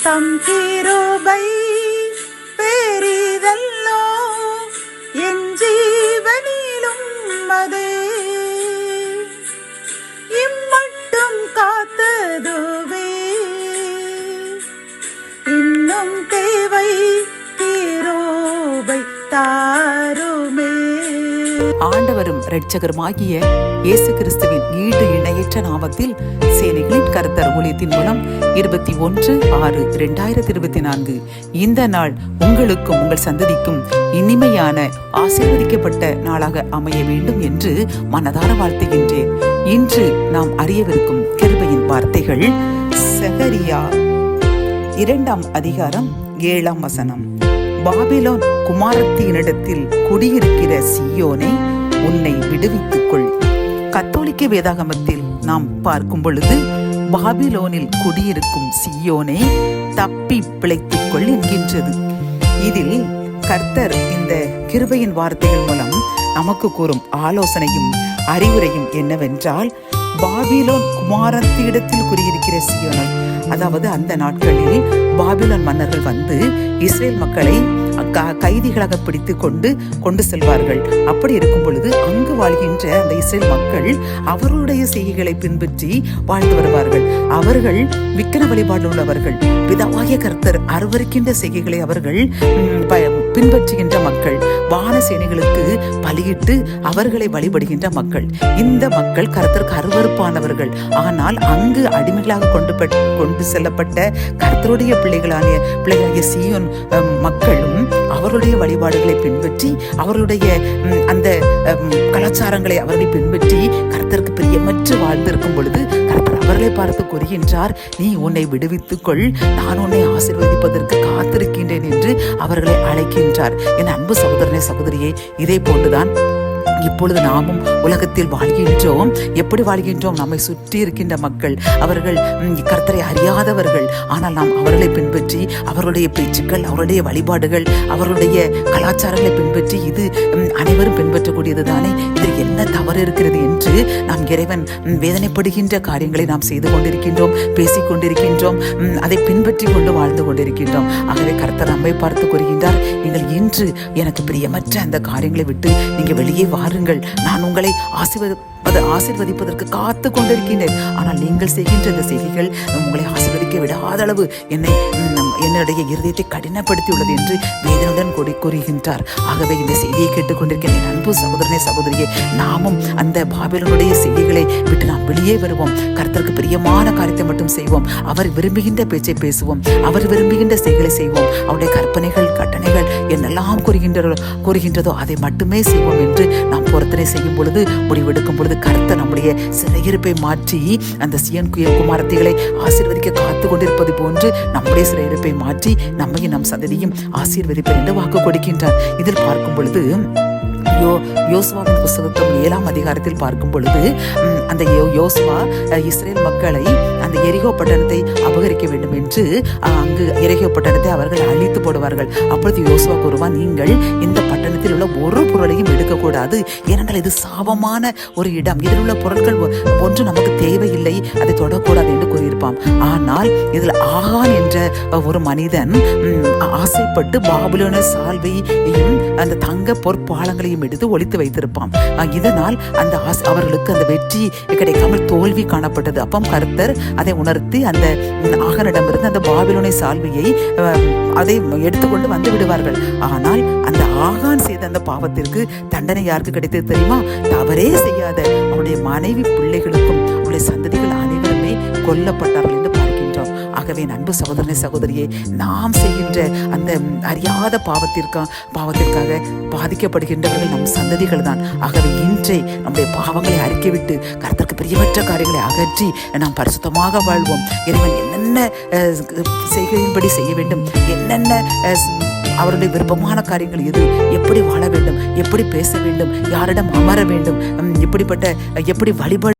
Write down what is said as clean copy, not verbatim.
தம் கிருபை பெரிதல்லோ என் ஜீவனிலும் அதே இம்மட்டும் காத்ததுவே இன்னும் தேவை கிருபை தாருமே. ஆண்டவரும் இரட்சகருமாகிய இயேசு கிறிஸ்துவின் ஈடு இணையற்ற நாமத்தில் சேனைகளின் கர்த்தர் ஊழியத்தின் மூலம் 21/6/2024 இந்த நாள் உங்களுக்கும் உங்கள் சந்ததிக்கும் இனிமையான ஆசீர்வதிக்கப்பட்ட நாளாக அமைய வேண்டும் என்று மனதார வாழ்த்துகின்றேன். இன்று நாம் அறியவிருக்கும் கிருபையின் வார்த்தைகள் செகரியா 2ஆம் அதிகாரம் 7ஆம் வசனம். பாபிலோன் குமாரத்தியினிடத்தில் குடியிருக்கிற சீயோனே, உன்னை விடுவித்துக் கொள். கத்தோலிக்க வேதாகமத்தில் நாம் பார்க்கும் பொழுது பாபிலோனில் குடியிருக்கும் சீயோனே, தப்பி பிழைத்துக் கொள் என்கின்றது. இதில் கர்த்தர் இந்த கிருபையின் வார்த்தைகள் மூலம் நமக்கு கூறும் ஆலோசனையும் அறிவுரையும் என்னவென்றால், பாபிலோன் குமாரத்தியிடத்தில் குடியிருக்கிற சீயோனை, அதாவது அந்த நாட்களில் பாபிலோன் மன்னர்கள் வந்து இஸ்ரேல் மக்களை கைதிகளாக பிடித்து கொண்டு செல்வார்கள். அப்படி இருக்கும் பொழுது அங்கு வாழ்கின்ற அந்த இஸ்ரேல் மக்கள் அவர்களுடைய செய்கைகளை பின்பற்றி வாழ்ந்து வருவார்கள். அவர்கள் விக்கிர வழிபாடு உள்ளவர்கள். பிதாவாகிய கர்த்தர் அருவருக்கின்ற செய்கைகளை அவர்கள் பின்பற்றுகின்ற மக்கள், வான சேனைகளுக்கு பலியிட்டு அவர்களை வழிபடுகின்ற மக்கள். இந்த மக்கள் கர்த்தருக்கு அருவருப்பானவர்கள். ஆனால் அங்கு அடிமைகளாக கொண்டு செல்லப்பட்ட கர்த்தருடைய பிள்ளைகளாகிய சீயோன் மக்களும் அவருடைய வழிபாடுகளை பின்பற்றி அவர்களுடைய அந்த கலாச்சாரங்களை அவர்களை பின்பற்றி கர்த்தருக்கு பிரியமற்று வாழ்ந்திருக்கும் பொழுது கர்த்தர் அவர்களை பார்த்து கூறுகின்றார், நீ உன்னை விடுவித்துக் கொள், நான் உன்னை ஆசீர்வதிப்பதற்கு காத்திருக்கின்றேன் என்று அவர்களை அழைக்கின்றார். என் அன்பு சகோதரனே, சகோதரியே, இதே போன்றுதான் இப்பொழுது நாமும் உலகத்தில் வாழ்கின்றோம். எப்படி வாழ்கின்றோம்? நம்மை சுற்றி இருக்கின்ற மக்கள் அவர்கள் கர்த்தரை அறியாதவர்கள். ஆனால் நாம் அவர்களை பின்பற்றி அவர்களுடைய பேச்சுக்கள், அவருடைய வழிபாடுகள், அவர்களுடைய கலாச்சாரங்களை பின்பற்றி இது அனைவரும் பின்பற்றக்கூடியது தானே, இதில் என்ன தவறு இருக்கிறது என்று நாம் இறைவன் வேதனைப்படுகின்ற காரியங்களை நாம் செய்து கொண்டிருக்கின்றோம், பேசிக் கொண்டிருக்கின்றோம், அதை பின்பற்றி கொண்டு வாழ்ந்து கொண்டிருக்கின்றோம். ஆகவே கர்த்தர் நம்மை பார்த்து கூறுகின்றார், நீங்கள் இன்று எனக்கு பிரியமற்ற அந்த காரியங்களை விட்டு நீங்கள் வெளியே வாருங்கள், நான் உங்களை ஆசீர்வதிப்பதற்கு காத்து கொண்டிருக்கின்றேன். ஆனால் நீங்கள் செய்கின்ற இந்த செய்கைகள் உங்களை ஆசீர்வதிக்க விடாத அளவு என்னுடைய இருதயத்தை கடினப்படுத்தி உள்ளது என்று வேதனையுடன் கூறுகின்றார். ஆகவே இந்த செய்தியை கேட்டுக்கொண்டிருக்கிற என் அன்பு சகோதரனே, சகோதரியே, நாமும் அந்த பாபிலோனுடைய செய்திகளை விட்டு நாம் வெளியே வருவோம். கர்த்தருக்கு பிரியமான காரியத்தை மட்டும் செய்வோம். அவர் விரும்புகின்ற பேச்சை பேசுவோம். அவர் விரும்புகின்ற செய்திகளை செய்வோம். அவருடைய கற்பனைகள், கட்டளைகள் என்னெல்லாம் கூறுகின்றதோ அதை மட்டுமே செய்வோம் என்று நாம் பொருத்தனை செய்யும் பொழுது, முடிவெடுக்கும் பொழுது கர்த்தர் நம்முடைய சிறையிருப்பை மாற்றி அந்த சீயோன் குமாரத்திகளை ஆசீர்வதிக்க காத்து கொண்டிருப்பது போன்று நம்முடைய சிறையிருப்பை மாற்றி நம்மையும் நம் சந்ததியும் ஆசீர்வதிப்பர் என்று வாக்கு கொடுக்கின்றார். இதில் பார்க்கும் பொழுது யோசுவாவின் புஸ்தகத்தின் 7ஆம் அதிகாரத்தில் பார்க்கும் பொழுது அந்த யோசுவா இஸ்ரேல் மக்களை அந்த எரிகோ பட்டணத்தை அபகரிக்க வேண்டும் என்று அங்கு எரிகோ பட்டணத்தை அவர்கள் அழித்து போடுவார்கள். அப்பொழுது யோசுவா கூறுவான், நீங்கள் இந்த பட்டணத்தில் உள்ள ஒரு பொருளையும் எடுக்கக்கூடாது, ஏனென்றால் இது சாபமான ஒரு இடம், இதில் உள்ள பொருட்கள் ஒன்று நமக்கு தேவையில்லை, அதை தொடக்கூடாது என்று கூறியிருப்பான். ஆனால் இதில் ஆகான் என்ற ஒரு மனிதன் ஆசைப்பட்டு பாபிலோன சால்வையையும் அந்த தங்க பொற்பாலங்களையும் எடுத்து ஒளித்து வைத்திருப்பான். இதனால் அந்த அவர்களுக்கு அந்த வெற்றி கிடைக்காமல் தோல்வி காணப்பட்டது. அப்போ கர்த்தர் அதை உணர்த்தி அந்த ஆகானிடமிருந்து அந்த பாபிலோனை சால்வையை அதை எடுத்துக்கொண்டு வந்து விடுவார்கள். ஆனால் அந்த ஆகான் செய்த அந்த பாவத்திற்கு தண்டனை யாருக்கு கிடைத்தது தெரியுமா? தவறே செய்யாத அவருடைய மனைவி, பிள்ளைகளுக்கும் அவருடைய சந்ததிகள் அனைவருமே கொல்லப்பட்டார்கள் என்று பார்க்கின்றோம். ஆகவே அன்பு சகோதரனே, சகோதரியே, நாம் செய்கின்ற அந்த அறியாத பாவத்திற்காக பாதிக்கப்படுகின்றவர்கள் நம் சந்ததிகள் தான். ஆகவே இன்றை நம்முடைய பாவங்களை அறிக்கைவிட்டு கர்த்தருக்கு பிரியமற்ற காரியங்களை அகற்றி நாம் பரிசுத்தமாக வாழ்வோம். இறைவன் என்னென்ன செய்கையின்படி செய்ய வேண்டும், என்னென்ன அவருடைய விருப்பமான காரியங்கள் எது, எப்படி வாழ வேண்டும், எப்படி பேச வேண்டும், யாரிடம் அமர வேண்டும், எப்படி வழிபட